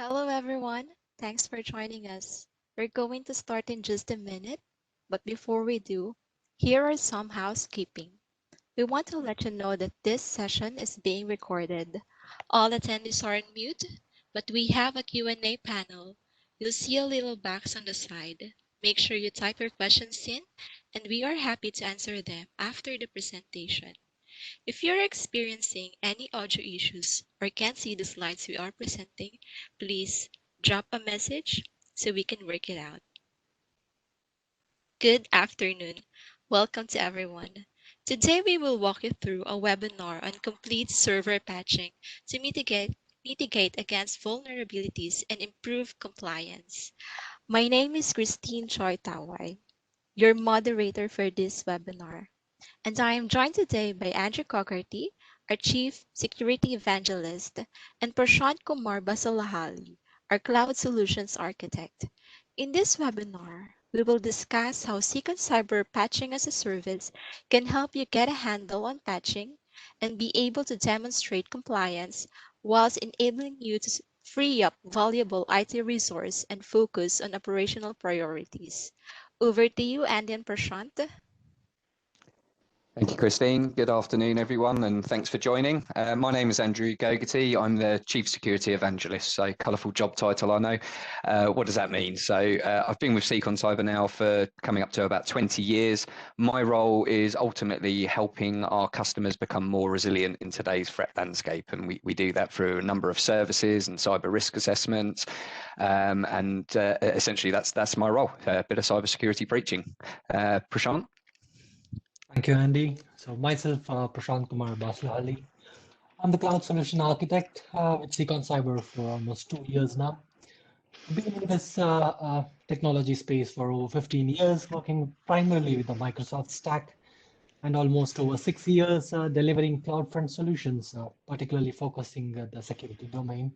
Hello, everyone. Thanks for joining us. We're going to start in just a minute, but before we do, here are some housekeeping. We want to let you know that this session is being recorded. All attendees are on mute, but we have a Q&A panel. You'll see a little box on the side. Make sure you type your questions in, and we are happy to answer them after the presentation. If you're experiencing any audio issues or can't see the slides we are presenting, please drop a message so we can work it out. Good afternoon. Welcome to everyone. Today we will walk you through a webinar on complete server patching to mitigate against vulnerabilities and improve compliance. My name is Christine Choi Tawai, your moderator for this webinar. And I am joined today by Andrew Cogarty, our Chief Security Evangelist, and Prashant Kumar Basalahali, our Cloud Solutions Architect. In this webinar, we will discuss how Seacon Cyber Patching as a Service can help you get a handle on patching and be able to demonstrate compliance whilst enabling you to free up valuable IT resource and focus on operational priorities. Over to you, Andy and Prashant. Thank you, Christine. Good afternoon, everyone, and thanks for joining. My name is Andrew Gogarty. I'm the Chief Security Evangelist, so colourful job title, I know. What does that mean? So I've been with Seacon Cyber now for coming up to about 20 years. My role is ultimately helping our customers become more resilient in today's threat landscape, and we do that through a number of services and cyber risk assessments. Essentially, that's my role, a bit of cybersecurity preaching. Prashant? Thank you, Andy. So myself, Prashant Kumar Baslali. I'm the Cloud Solution Architect with Seacon Cyber for almost 2 years now. I've been in this technology space for over 15 years, working primarily with the Microsoft stack, and almost over 6 years delivering CloudFront solutions, particularly focusing at the security domain.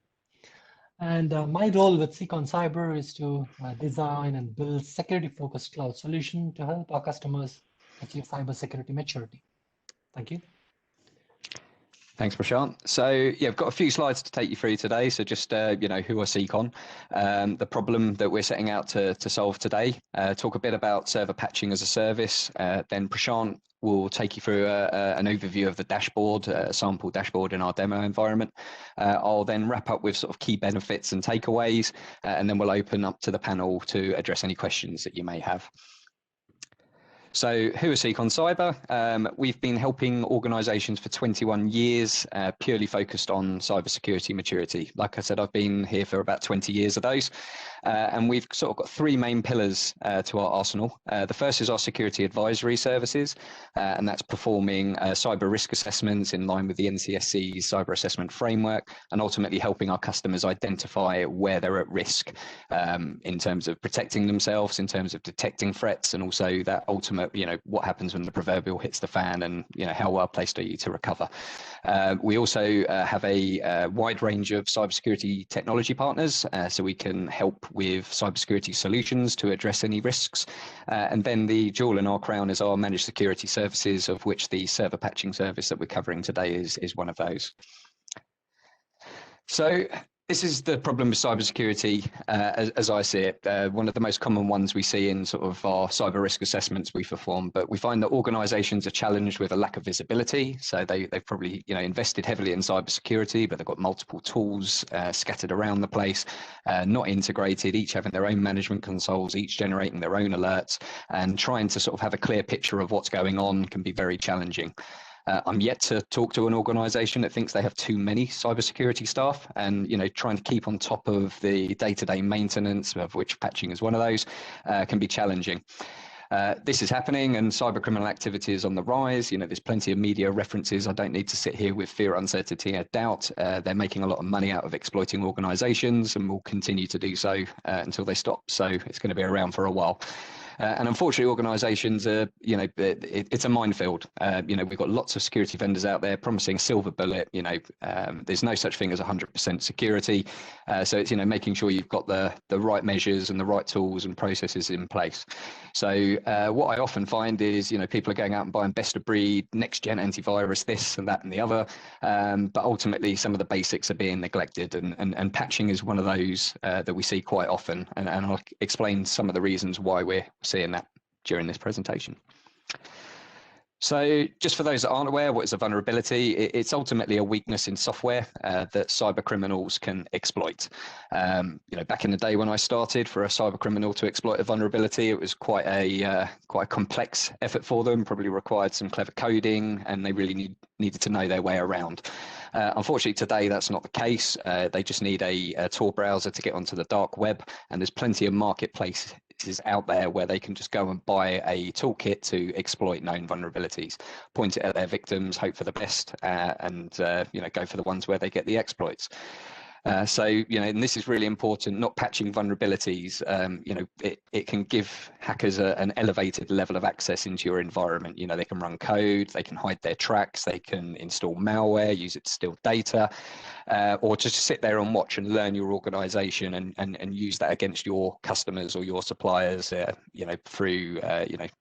And my role with Seacon Cyber is to design and build security-focused cloud solution to help our customers achieve cybersecurity maturity. Thank you. Thanks, Prashant. So yeah, I've got a few slides to take you through today. So just, who are Seacon, the problem that we're setting out to solve today, talk a bit about server patching as a service. Then Prashant will take you through an overview of the dashboard, a sample dashboard in our demo environment. I'll then wrap up with sort of key benefits and takeaways, and then we'll open up to the panel to address any questions that you may have. So who is Seacon Cyber? We've been helping organizations for 21 years, purely focused on cybersecurity maturity. Like I said, I've been here for about 20 years of those. And we've sort of got three main pillars to our arsenal. The first is our security advisory services, and that's performing cyber risk assessments in line with the NCSC's cyber assessment framework, and ultimately helping our customers identify where they're at risk in terms of protecting themselves, in terms of detecting threats, and also that ultimate, what happens when the proverbial hits the fan, and how well placed are you to recover. We also have a wide range of cybersecurity technology partners, so we can help with cybersecurity solutions to address any risks. And then the jewel in our crown is our managed security services, of which the server patching service that we're covering today is one of those. So this is the problem with cybersecurity, as I see it. One of the most common ones we see in sort of our cyber risk assessments we perform, but we find that organizations are challenged with a lack of visibility. So they've probably invested heavily in cybersecurity, but they've got multiple tools scattered around the place, not integrated, each having their own management consoles, each generating their own alerts, and trying to sort of have a clear picture of what's going on can be very challenging. I'm yet to talk to an organization that thinks they have too many cybersecurity staff, and trying to keep on top of the day-to-day maintenance, of which patching is one of those, can be challenging. This is happening, and cyber criminal activity is on the rise. There's plenty of media references. I don't need to sit here with fear, uncertainty, and doubt. They're making a lot of money out of exploiting organizations, and will continue to do so until they stop. So it's going to be around for a while. And unfortunately, organizations are, it's a minefield. We've got lots of security vendors out there promising silver bullet. There's no such thing as 100% security. So it's, making sure you've got the right measures and the right tools and processes in place. So what I often find is, people are going out and buying best of breed, next gen antivirus, this and that and the other. But ultimately, some of the basics are being neglected, and patching is one of those that we see quite often. And I'll explain some of the reasons why we're seeing that during this presentation. So just for those that aren't aware, what is a vulnerability? It's ultimately a weakness in software that cyber criminals can exploit. Back in the day when I started, for a cyber criminal to exploit a vulnerability, it was quite a complex effort for them, probably required some clever coding, and they really needed to know their way around. Unfortunately, today that's not the case. They just need a Tor browser to get onto the dark web, and there's plenty of marketplaces out there where they can just go and buy a toolkit to exploit known vulnerabilities, point it at their victims, hope for the best, and go for the ones where they get the exploits. And this is really important, not patching vulnerabilities. It can give hackers an elevated level of access into your environment. They can run code, they can hide their tracks, they can install malware, use it to steal data, or just sit there and watch and learn your organization and use that against your customers or your suppliers, through,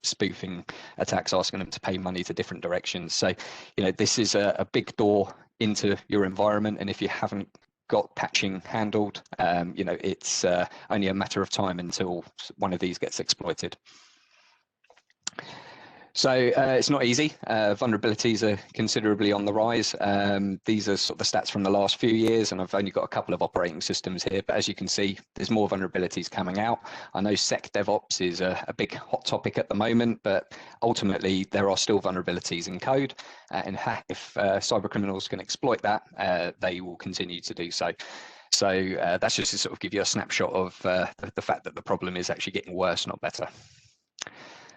spoofing attacks, asking them to pay money to different directions. So, this is a big door into your environment. And if you haven't got patching handled, it's only a matter of time until one of these gets exploited. So it's not easy. Vulnerabilities are considerably on the rise. These are sort of the stats from the last few years, and I've only got a couple of operating systems here, but as you can see, there's more vulnerabilities coming out. I know Sec DevOps is a big hot topic at the moment, but ultimately there are still vulnerabilities in code, and if cyber criminals can exploit that, they will continue to do so. So that's just to sort of give you a snapshot of the fact that the problem is actually getting worse, not better.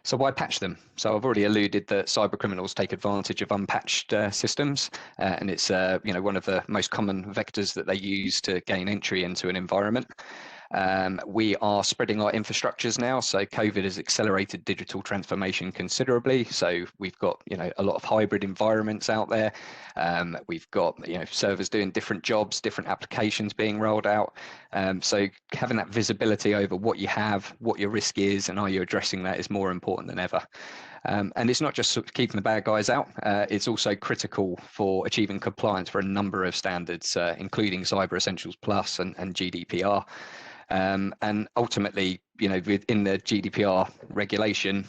So why patch them? So I've already alluded that cyber criminals take advantage of unpatched systems, and it's one of the most common vectors that they use to gain entry into an environment. We are spreading our infrastructures now, so COVID has accelerated digital transformation considerably. So we've got a lot of hybrid environments out there. We've got servers doing different jobs, different applications being rolled out. So having that visibility over what you have, what your risk is, and are you addressing that is more important than ever. And it's not just sort of keeping the bad guys out, it's also critical for achieving compliance for a number of standards, including Cyber Essentials Plus and GDPR. And ultimately, within the GDPR regulation,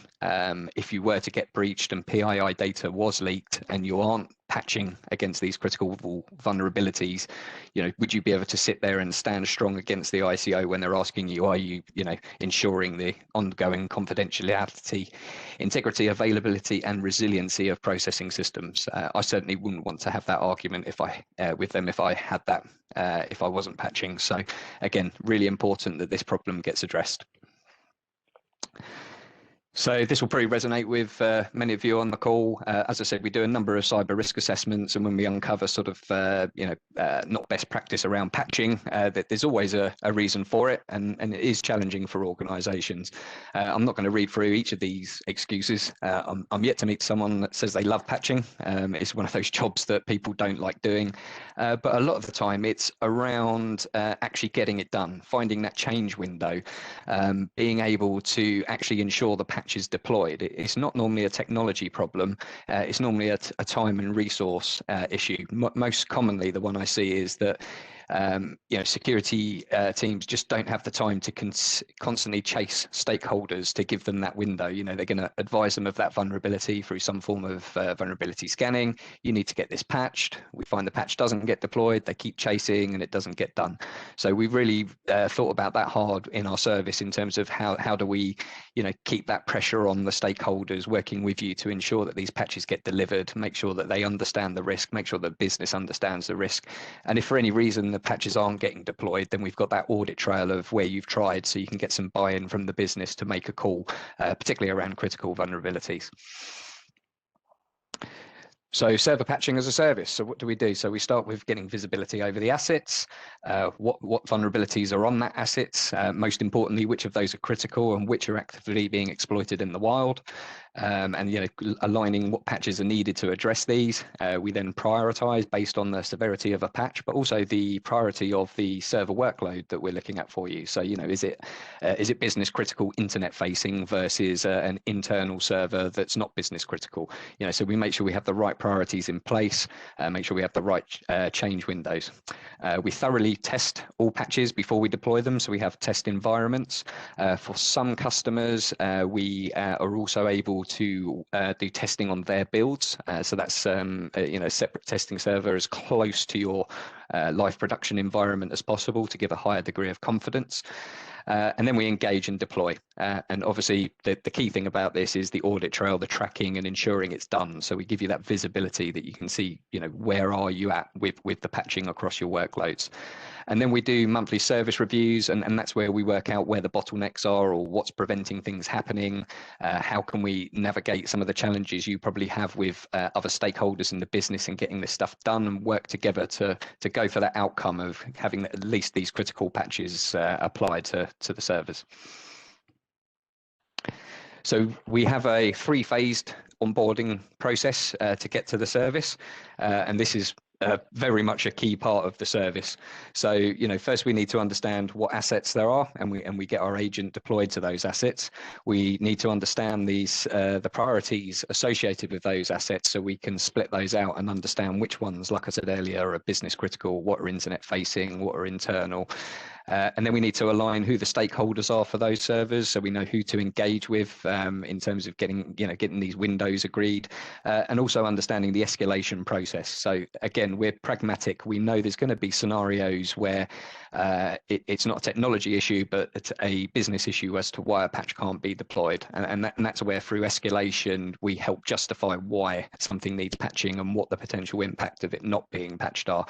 if you were to get breached and PII data was leaked and you aren't patching against these critical vulnerabilities, would you be able to sit there and stand strong against the ICO when they're asking you, are you, ensuring the ongoing confidentiality, integrity, availability, and resiliency of processing systems? I certainly wouldn't want to have that argument if I had that, if I wasn't patching. So again, really important that this problem gets addressed. So this will probably resonate with many of you on the call. As I said, we do a number of cyber risk assessments, and when we uncover sort of, not best practice around patching, that there's always a reason for it, and it is challenging for organisations. I'm not going to read through each of these excuses. I'm yet to meet someone that says they love patching. It's one of those jobs that people don't like doing, but a lot of the time it's around actually getting it done, finding that change window, being able to actually ensure the patch is deployed. It's not normally a technology problem. It's normally a time and resource issue. Most commonly, the one I see is that security teams just don't have the time to constantly chase stakeholders to give them that window. They're going to advise them of that vulnerability through some form of vulnerability scanning. You need to get this patched. We find the patch doesn't get deployed. They keep chasing and it doesn't get done. So we've really thought about that hard in our service in terms of how do we keep that pressure on the stakeholders working with you to ensure that these patches get delivered, make sure that they understand the risk, make sure the business understands the risk. And if for any reason the patches aren't getting deployed, then we've got that audit trail of where you've tried, so you can get some buy-in from the business to make a call, particularly around critical vulnerabilities. So server patching as a service. So what do we do? So we start with getting visibility over the assets, what vulnerabilities are on that assets, most importantly, which of those are critical and which are actively being exploited in the wild, and aligning what patches are needed to address these. We then prioritize based on the severity of a patch, but also the priority of the server workload that we're looking at for you. So is it business critical internet facing versus an internal server that's not business critical? So we make sure we have the right priorities in place, make sure we have the right change windows. We thoroughly test all patches before we deploy them, so we have test environments. For some customers, we are also able to do testing on their builds, so that's a separate testing server as close to your live production environment as possible to give a higher degree of confidence. And then we engage and deploy. And obviously, the key thing about this is the audit trail, the tracking, and ensuring it's done. So we give you that visibility that you can see, where are you at with the patching across your workloads. And then we do monthly service reviews, and that's where we work out where the bottlenecks are or what's preventing things happening. How can we navigate some of the challenges you probably have with other stakeholders in the business and getting this stuff done, and work together to go for that outcome of having at least these critical patches applied to the servers. So we have a three-phased onboarding process to get to the service, and this is very much a key part of the service. So, first we need to understand what assets there are, and we get our agent deployed to those assets. We need to understand the priorities associated with those assets, so we can split those out and understand which ones, like I said earlier, are business critical, what are internet facing, what are internal. And then we need to align who the stakeholders are for those servers, so we know who to engage with in terms of getting these windows agreed, and also understanding the escalation process. So again, we're pragmatic. We know there's going to be scenarios where it's not a technology issue, but it's a business issue as to why a patch can't be deployed, and that's where through escalation we help justify why something needs patching and what the potential impact of it not being patched are,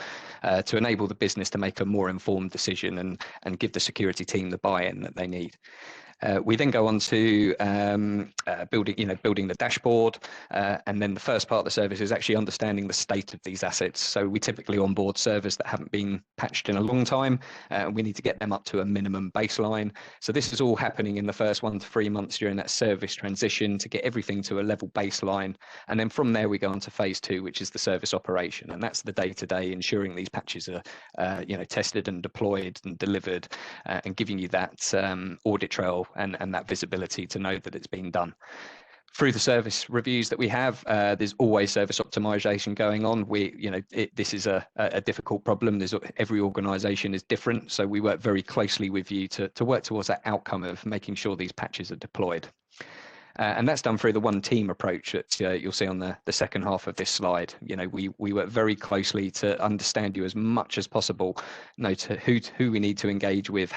to enable the business to make a more informed decision and give the security team the buy-in that they need. We then go on to building the dashboard, and then the first part of the service is actually understanding the state of these assets. So we typically onboard servers that haven't been patched in a long time, and we need to get them up to a minimum baseline. So this is all happening in the first 1 to 3 months during that service transition to get everything to a level baseline, and then from there we go on to phase 2, which is the service operation, and that's the day-to-day ensuring these patches are tested and deployed and delivered, and giving you that audit trail and that visibility to know that it's been done. Through the service reviews that we have, there's always service optimization going on. This is a difficult problem. Every organization is different, so we work very closely with you to work towards that outcome of making sure these patches are deployed. And that's done through the one team approach that you'll see on the second half of this slide. We work very closely to understand you as much as possible, to who we need to engage with,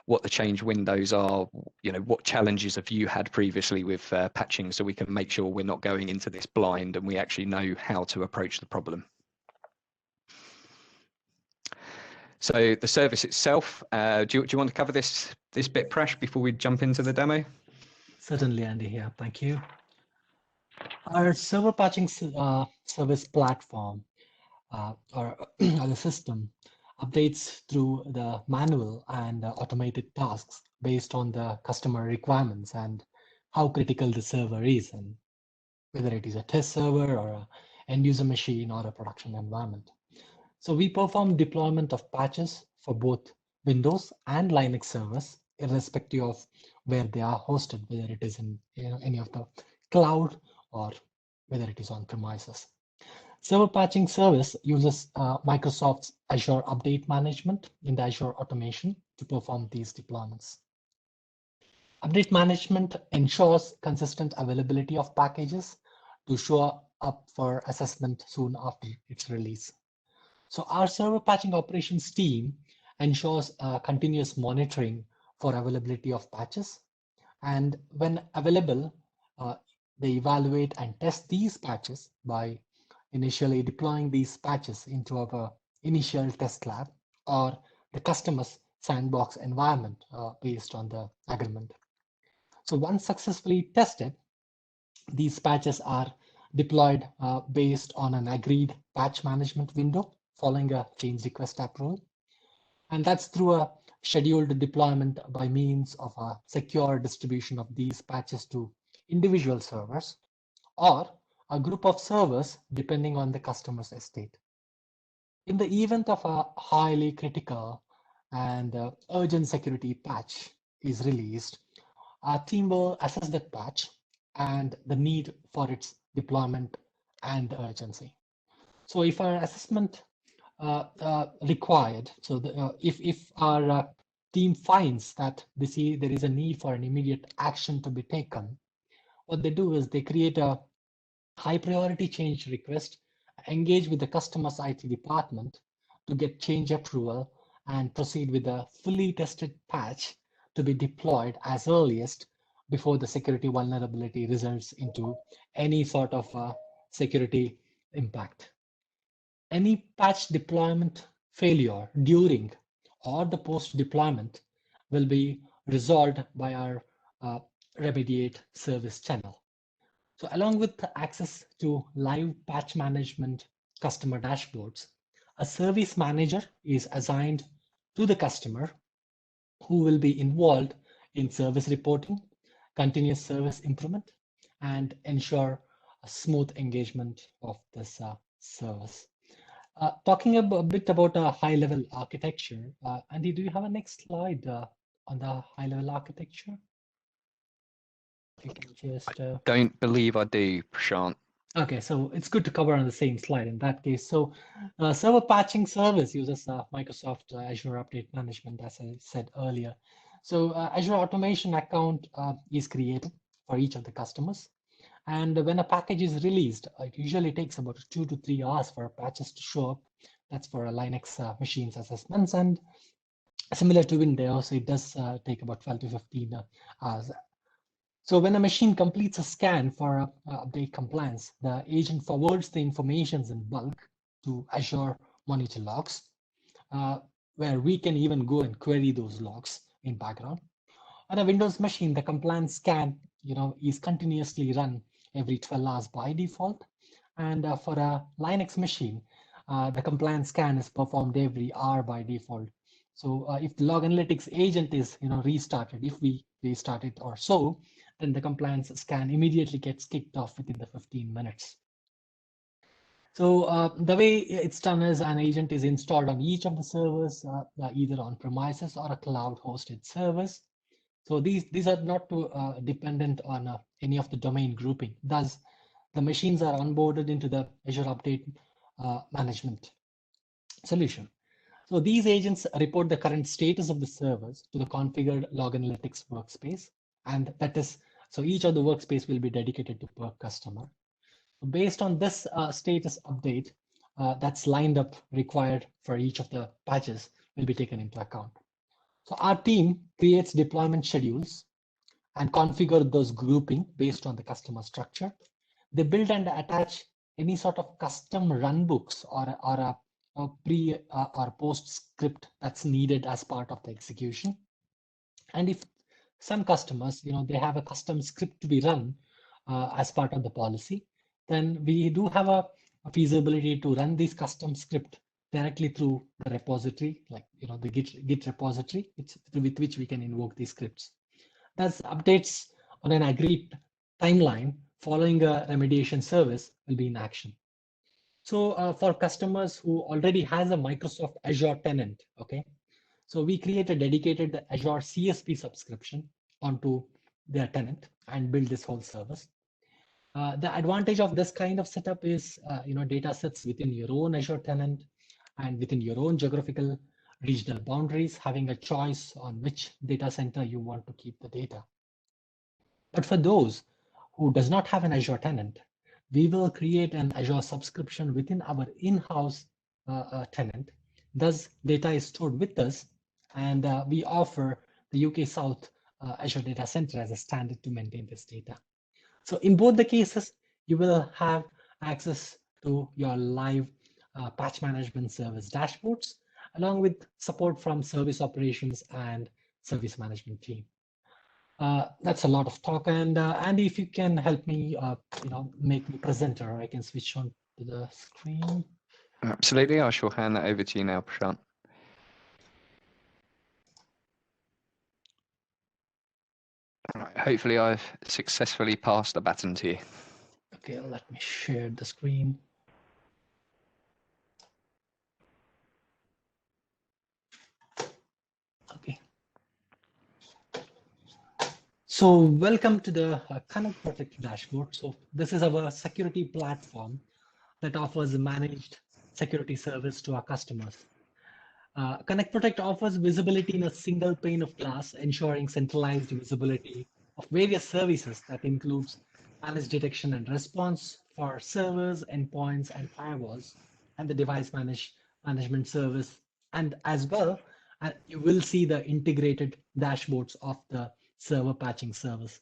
what the change windows are, what challenges have you had previously with patching, so we can make sure we're not going into this blind and we actually know how to approach the problem. So the service itself, do you want to cover this bit, Prash, before we jump into the demo? Certainly, Andy, here. Thank you. Our server patching service platform or the system updates through the manual and automated tasks based on the customer requirements and how critical the server is, and whether it is a test server or an end user machine or a production environment. So we perform deployment of patches for both Windows and Linux servers, irrespective of where they are hosted, whether it is in any of the cloud or whether it is on premises. Server patching service uses Microsoft's Azure Update Management in the Azure automation to perform these deployments. Update management ensures consistent availability of packages to show up for assessment soon after its release. So our server patching operations team ensures continuous monitoring for availability of patches, and when available, they evaluate and test these patches by initially deploying these patches into our initial test lab or the customer's sandbox environment based on the agreement. So once successfully tested, these patches are deployed based on an agreed patch management window following a change request approval. And that's through a scheduled deployment by means of a secure distribution of these patches to individual servers or a group of servers depending on the customer's estate. In the event of a highly critical and urgent security patch is released, our team will assess that patch and the need for its deployment and the urgency. So if our assessment required, so if our team finds that there is a need for an immediate action to be taken, what they do is they create a high priority change request, engage with the customer's IT department to get change approval and proceed with a fully tested patch to be deployed as earliest before the security vulnerability results into any sort of security impact. Any patch deployment failure during or the post deployment will be resolved by our remediate service channel. So along with the access to live patch management customer dashboards, a service manager is assigned to the customer who will be involved in service reporting, continuous service improvement, and ensure a smooth engagement of this service. Talking a bit about a high-level architecture, Andy, do you have a next slide on the high-level architecture? You can just. Don't believe I do, Prashant. Okay, so it's good to cover on the same slide in that case. So server patching service uses Microsoft Azure Update Management, as I said earlier. So Azure Automation account is created for each of the customers. And when a package is released, it usually takes about 2 to 3 hours for patches to show up. That's for a Linux machines assessments. And similar to Windows, it does take about 12 to 15 hours. So when a machine completes a scan for update compliance, the agent forwards the informations in bulk to Azure Monitor Logs, where we can even go and query those logs in background. On a Windows machine, the compliance scan, is continuously run every 12 hours by default. And for a Linux machine, the compliance scan is performed every hour by default. So if the log analytics agent is restarted, if we restart it or so, then the compliance scan immediately gets kicked off within the 15 minutes. So the way it's done is an agent is installed on each of the servers, either on premises or a cloud hosted service. So these are not too dependent on any of the domain grouping. Thus, the machines are onboarded into the Azure Update Management solution. So these agents report the current status of the servers to the configured log analytics workspace. And that is, so each of the workspace will be dedicated to per customer. So based on this status update that's lined up required for each of the patches will be taken into account. So our team creates deployment schedules and configure those grouping based on the customer structure. They build and attach any sort of custom runbooks or a pre or post script that's needed as part of the execution. And if some customers, they have a custom script to be run as part of the policy, then we do have a feasibility to run this custom script directly through the repository, like the Git repository, with which we can invoke these scripts. Thus, updates on an agreed timeline following a remediation service will be in action. So for customers who already has a Microsoft Azure tenant, okay, so we create a dedicated Azure CSP subscription onto their tenant and build this whole service. The advantage of this kind of setup is, data sits within your own Azure tenant and within your own geographical regional boundaries, having a choice on which data center you want to keep the data. But for those who does not have an Azure tenant, we will create an Azure subscription within our in-house tenant. Thus, data is stored with us, and we offer the UK South Azure Data Center as a standard to maintain this data. So in both the cases, you will have access to your live patch management service dashboards, along with support from service operations and service management team. That's a lot of talk. And Andy, if you can help me, make me presenter, I can switch on to the screen. Absolutely. I shall hand that over to you now, Prashant. All right. Hopefully, I've successfully passed the baton to you. Okay, let me share the screen. Okay. So welcome to the Connect Protect dashboard. So this is our security platform that offers a managed security service to our customers. Connect Protect offers visibility in a single pane of glass, ensuring centralized visibility of various services that includes managed detection and response for servers, endpoints, and firewalls, and the device management service. And as well, you will see the integrated dashboards of the server patching service.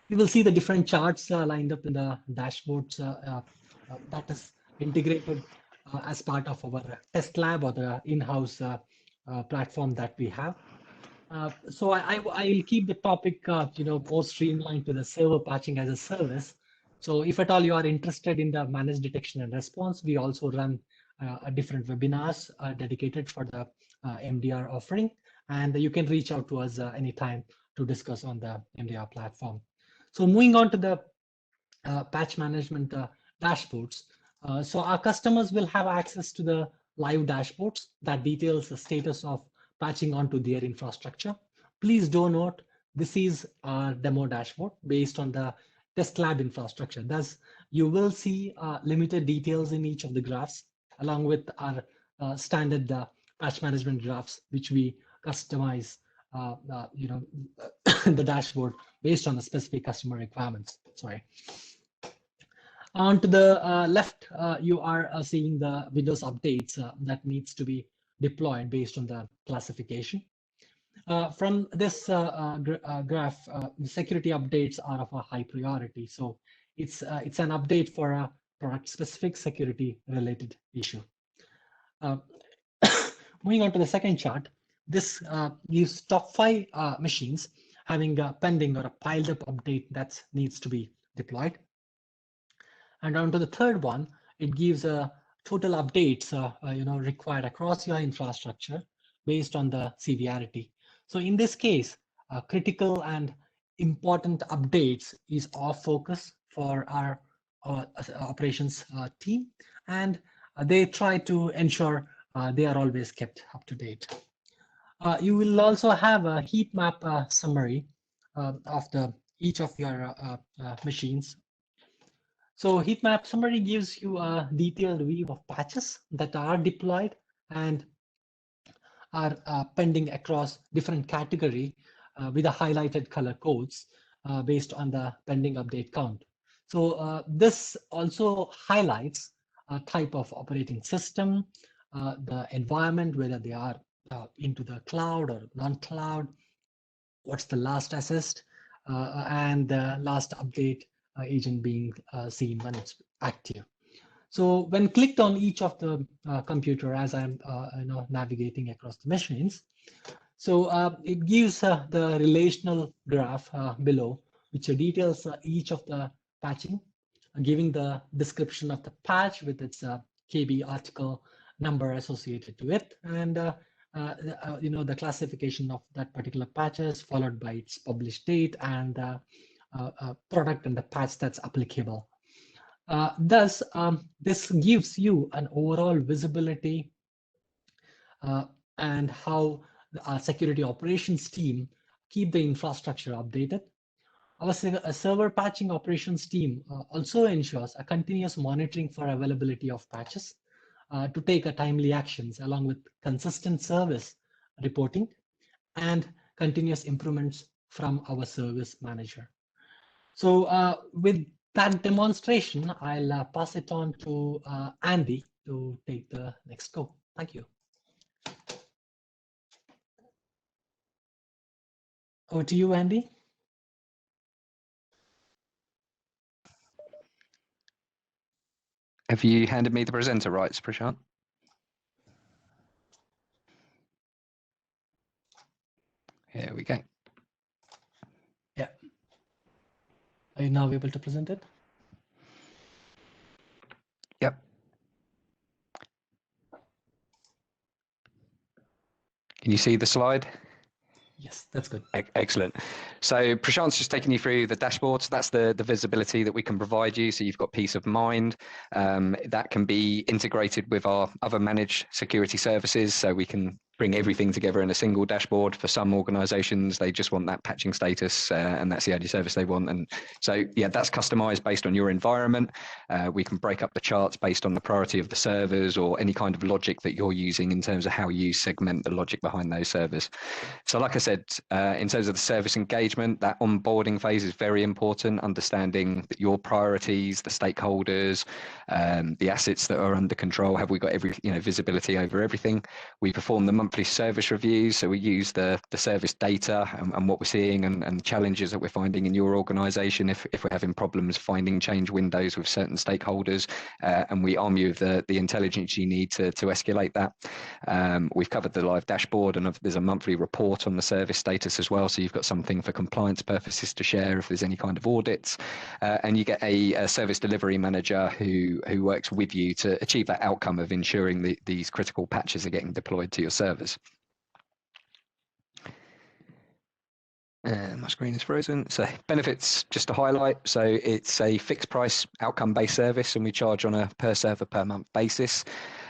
You will see the different charts lined up in the dashboards that is integrated as part of our test lab or the in-house platform that we have. So I will keep the topic, more streamlined to the server patching as a service. So if at all you are interested in the managed detection and response, we also run different webinars dedicated for the MDR offering, and you can reach out to us anytime to discuss on the MDR platform. So moving on to the patch management dashboards. So our customers will have access to the live dashboards that details the status of patching onto their infrastructure. Please do note, this is our demo dashboard based on the test lab infrastructure. Thus, you will see limited details in each of the graphs, along with our standard patch management graphs, which we customize the dashboard based on the specific customer requirements. Sorry. On to the left, you are seeing the Windows updates that needs to be deployed based on the classification. From this graph, the security updates are of a high priority. So it's an update for a product-specific security-related issue. Moving on to the second chart, this gives top 5 machines having a pending or a piled up update that needs to be deployed. And on to the third one, it gives a total updates required across your infrastructure based on the severity. So in this case, critical and important updates is our focus for our operations team, and they try to ensure they are always kept up to date. You will also have a heat map summary of each of your machines. So heat map summary gives you a detailed view of patches that are deployed and are pending across different category with the highlighted color codes based on the pending update count. So this also highlights a type of operating system, the environment, whether they are into the cloud or non-cloud, what's the last assist, and the last update agent being seen when it's active. So when clicked on each of the computer as I'm navigating across the machines, so it gives the relational graph below, which details each of the patching, giving the description of the patch with its KB article number associated to it, and the classification of that particular patches followed by its published date and product and the patch that's applicable. Thus, this gives you an overall visibility and how our security operations team keep the infrastructure updated. Our server patching operations team also ensures a continuous monitoring for availability of patches to take a timely actions along with consistent service reporting and continuous improvements from our service manager. So with that demonstration, I'll pass it on to Andy to take the next go. Thank you. Over to you, Andy. Have you handed me the presenter rights, Prashant? Here we go. I now able to present it? Yep. Can you see the slide? Yes, that's good. Excellent. So Prashant's just taking you through the dashboard. So that's the visibility that we can provide you. So you've got peace of mind. That can be integrated with our other managed security services. So we can bring everything together in a single dashboard. For some organizations, they just want that patching status and that's the only service they want. And so, yeah, that's customized based on your environment. We can break up the charts based on the priority of the servers or any kind of logic that you're using in terms of how you segment the logic behind those servers. So like I said, in terms of the service engagement, that onboarding phase is very important, understanding your priorities, the stakeholders, the assets that are under control. Have we got every visibility over everything? We perform the monthly service reviews, so we use the service data and what we're seeing and challenges that we're finding in your organization if we're having problems finding change windows with certain stakeholders, and we arm you with the intelligence you need to escalate that. We've covered the live dashboard, and there's a monthly report on the service status as well, so you've got something for compliance purposes to share if there's any kind of audits, and you get a service delivery manager who works with you to achieve that outcome of ensuring these critical patches are getting deployed to your servers. My screen is frozen. So benefits, just to highlight. So it's a fixed price outcome-based service, and we charge on a per server per month basis.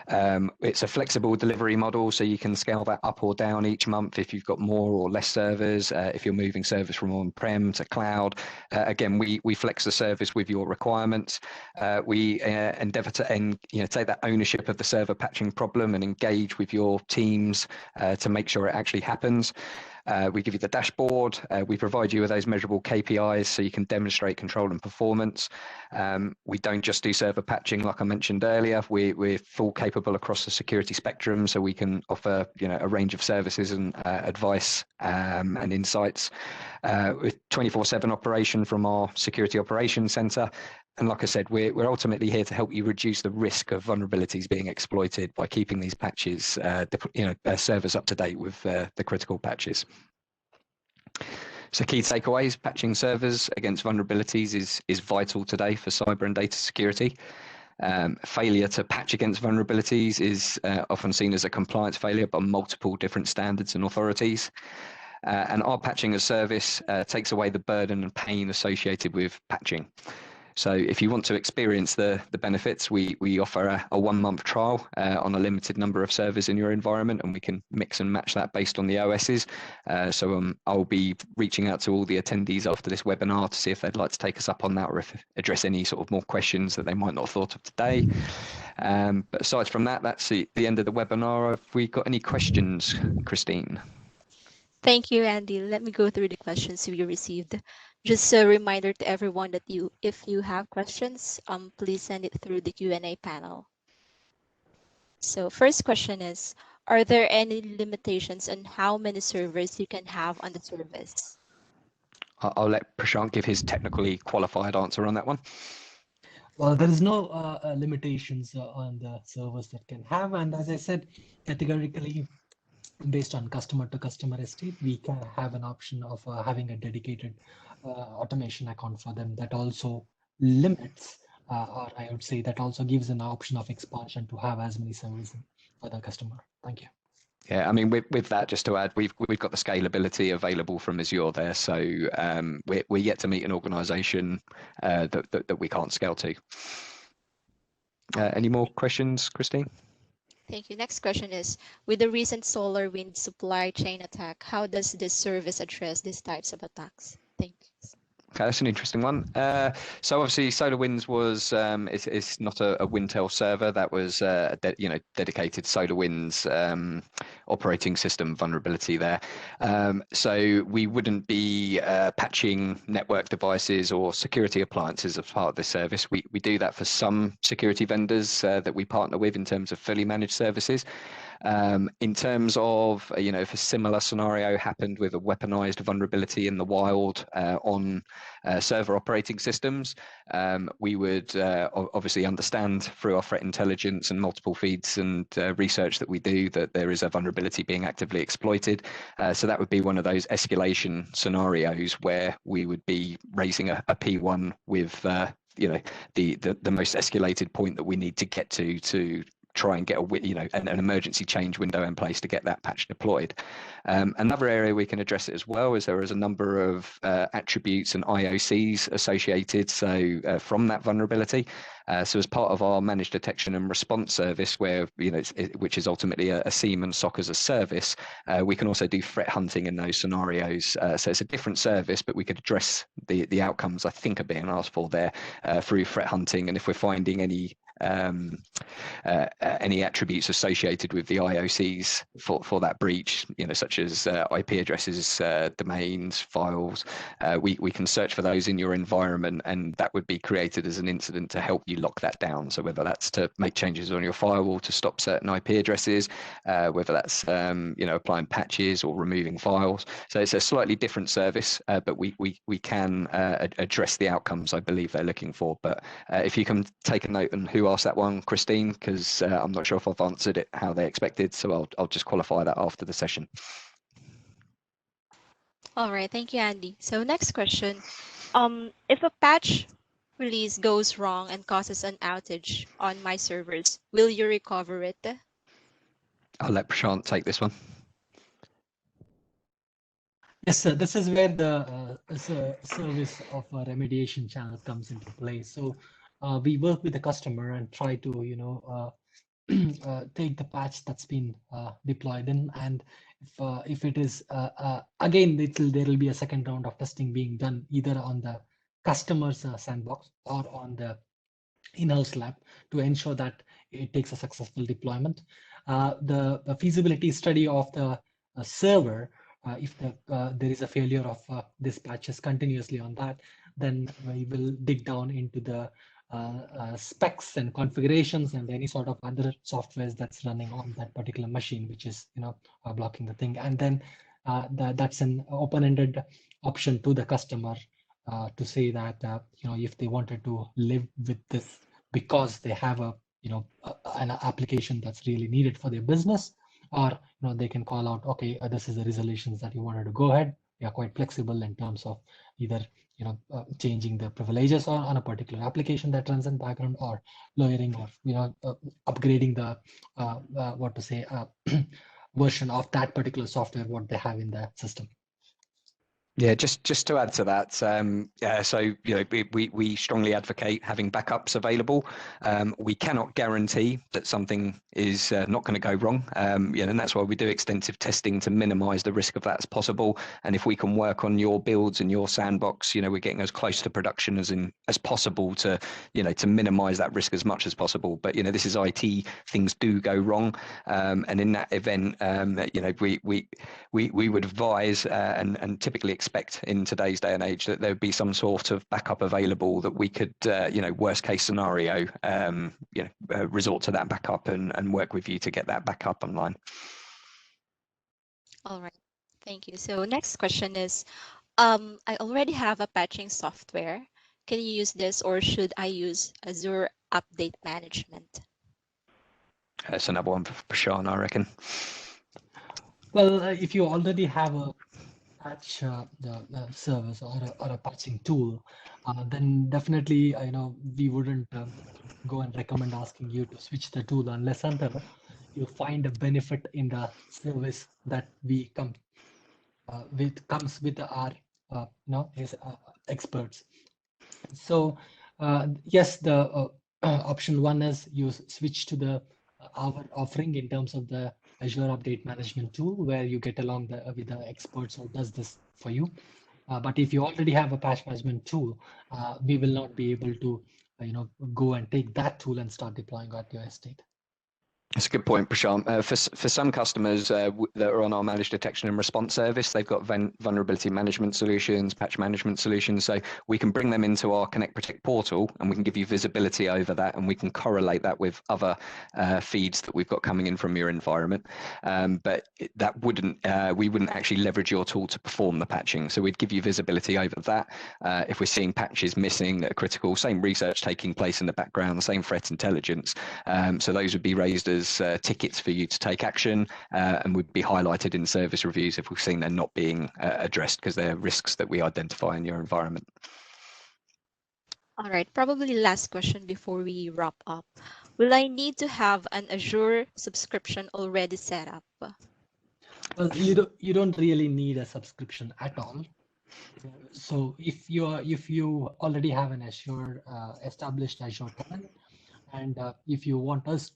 It's a flexible delivery model, so you can scale that up or down each month if you've got more or less servers, if you're moving servers from on-prem to cloud. Again, we flex the service with your requirements. We endeavor to take that ownership of the server patching problem and engage with your teams to make sure it actually happens. We give you the dashboard. We provide you with those measurable KPIs so you can demonstrate control and performance. We don't just do server patching, like I mentioned earlier. We're full capable across the security spectrum, so we can offer a range of services and advice and insights with 24/7 operation from our security operations center. And like I said, we're ultimately here to help you reduce the risk of vulnerabilities being exploited by keeping these patches, servers up to date with the critical patches. So key takeaways: patching servers against vulnerabilities is vital today for cyber and data security. Failure to patch against vulnerabilities is often seen as a compliance failure by multiple different standards and authorities. And our patching as service takes away the burden and pain associated with patching. So if you want to experience the benefits, we offer a 1-month trial on a limited number of servers in your environment, and we can mix and match that based on the OSs. So I'll be reaching out to all the attendees after this webinar to see if they'd like to take us up on that, or if address any sort of more questions that they might not have thought of today. But aside from that, that's the end of the webinar. Have we got any questions, Christine? Thank you, Andy. Let me go through the questions we received. Just a reminder to everyone that if you have questions, please send it through the Q&A panel. So first question is, are there any limitations on how many servers you can have on the service? I'll let Prashant give his technically qualified answer on that one. Well, there is no limitations on the servers that can have, and as I said, categorically, based on customer to customer estate, we can have an option of having a dedicated automation account for them that also limits, or I would say that also gives an option of expansion to have as many servers for the customer. Thank you. Yeah, I mean, with that, just to add, we've got the scalability available from Azure there, so we're yet to meet an organisation that we can't scale to. Any more questions, Christine? Thank you. Next question is, with the recent SolarWinds supply chain attack, how does this service address these types of attacks? Thank you. Okay, that's an interesting one. So obviously, SolarWinds was it's not a Wintel server. That was dedicated SolarWinds operating system vulnerability there. So we wouldn't be patching network devices or security appliances as part of this service. We do that for some security vendors that we partner with in terms of fully managed services. In terms of, if a similar scenario happened with a weaponized vulnerability in the wild on server operating systems, we would obviously understand through our threat intelligence and multiple feeds and research that we do that there is a vulnerability being actively exploited. So that would be one of those escalation scenarios where we would be raising a P1 with the most escalated point that we need to get to try and get an emergency change window in place to get that patch deployed. Another area we can address it as well is there is a number of attributes and IOCs associated from that vulnerability. So as part of our managed detection and response service, where which is ultimately a SIEM and SOC as a service, we can also do threat hunting in those scenarios. So it's a different service, but we could address the outcomes I think are being asked for there through threat hunting. And if we're finding any attributes associated with the IOCs for that breach, such as IP addresses, domains, files, we can search for those in your environment, and that would be created as an incident to help you lock that down. So whether that's to make changes on your firewall to stop certain IP addresses, whether that's applying patches or removing files. So it's a slightly different service, but we can address the outcomes I believe they're looking for. But if you can take a note on who asked that one, Christine, because I'm not sure if I've answered it how they expected, so I'll just qualify that after the session. All right, thank you, Andy. So next question. If a patch release goes wrong and causes an outage on my servers, will you recover it? I'll let Prashant take this one. Yes, sir. This is where the service of a remediation channel comes into play. So we work with the customer and try to, take the patch that's been deployed in, and if it is again, there will be a second round of testing being done either on the customer's sandbox or on the in-house lab to ensure that it takes a successful deployment. The feasibility study of the server, if there is a failure of this patches continuously on that, then we will dig down into the specs and configurations and any sort of other softwares that's running on that particular machine, which is blocking the thing. And then that's an open-ended option to the customer to say that if they wanted to live with this because they have an application that's really needed for their business, or they can call out, okay, this is the resolutions that you wanted to go ahead. We are quite flexible in terms of either changing the privileges on a particular application that runs in background, or lowering or upgrading the version of that particular software what they have in the system. Yeah, just to add to that, so we strongly advocate having backups available. We cannot guarantee that something is not going to go wrong, and that's why we do extensive testing to minimise the risk of that as possible. And if we can work on your builds and your sandbox, we're getting as close to production as possible to minimise that risk as much as possible. But this is IT; things do go wrong, and in that event, we would advise and typically expect in today's day and age that there would be some sort of backup available that we could, worst case scenario, resort to that backup and work with you to get that back up online. All right, thank you. So next question is, I already have a patching software. Can you use this, or should I use Azure Update Management? That's another one for Prashant, I reckon. Well, if you already have a patch the service or a patching tool, then definitely we wouldn't go and recommend asking you to switch the tool unless until you find a benefit in the service that we comes with our experts. So yes, the option one is you switch to our offering in terms of the Azure Update Management tool, where you get along with the experts who does this for you. But if you already have a patch management tool, we will not be able to go and take that tool and start deploying at your estate. That's a good point, Prashant. For some customers that are on our managed detection and response service, they've got vulnerability management solutions, patch management solutions. So we can bring them into our Connect Protect portal, and we can give you visibility over that, and we can correlate that with other feeds that we've got coming in from your environment. But that wouldn't we wouldn't actually leverage your tool to perform the patching. So we'd give you visibility over that. If we're seeing patches missing that are critical, same research taking place in the background, the same threat intelligence. So those would be raised as tickets for you to take action, and would be highlighted in service reviews if we've seen they're not being addressed because they're risks that we identify in your environment. All right, probably last question before we wrap up. Will I need to have an Azure subscription already set up? Well, you don't really need a subscription at all. So if you already have an Azure established Azure tenant, and if you want us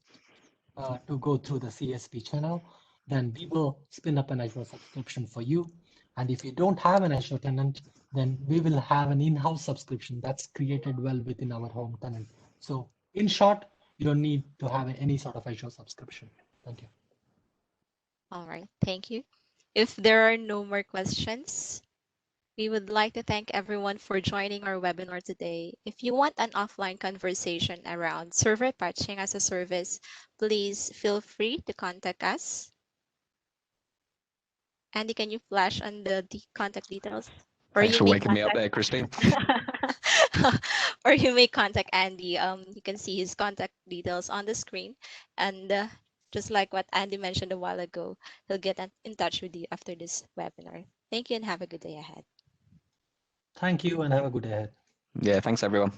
to go through the CSP channel, then we will spin up an Azure subscription for you. And if you don't have an Azure tenant, then we will have an in-house subscription that's created well within our home tenant. So in short, you don't need to have any sort of Azure subscription. Thank you. All right, thank you. If there are no more questions, we would like to thank everyone for joining our webinar today. If you want an offline conversation around server patching as a service, please feel free to contact us. Andy, can you flash on the contact details? Or Thanks you for may waking me up contact there, Christine. or you may contact Andy. You can see his contact details on the screen. And just like what Andy mentioned a while ago, he'll get in touch with you after this webinar. Thank you and have a good day ahead. Thank you and have a good day ahead. Yeah, thanks everyone.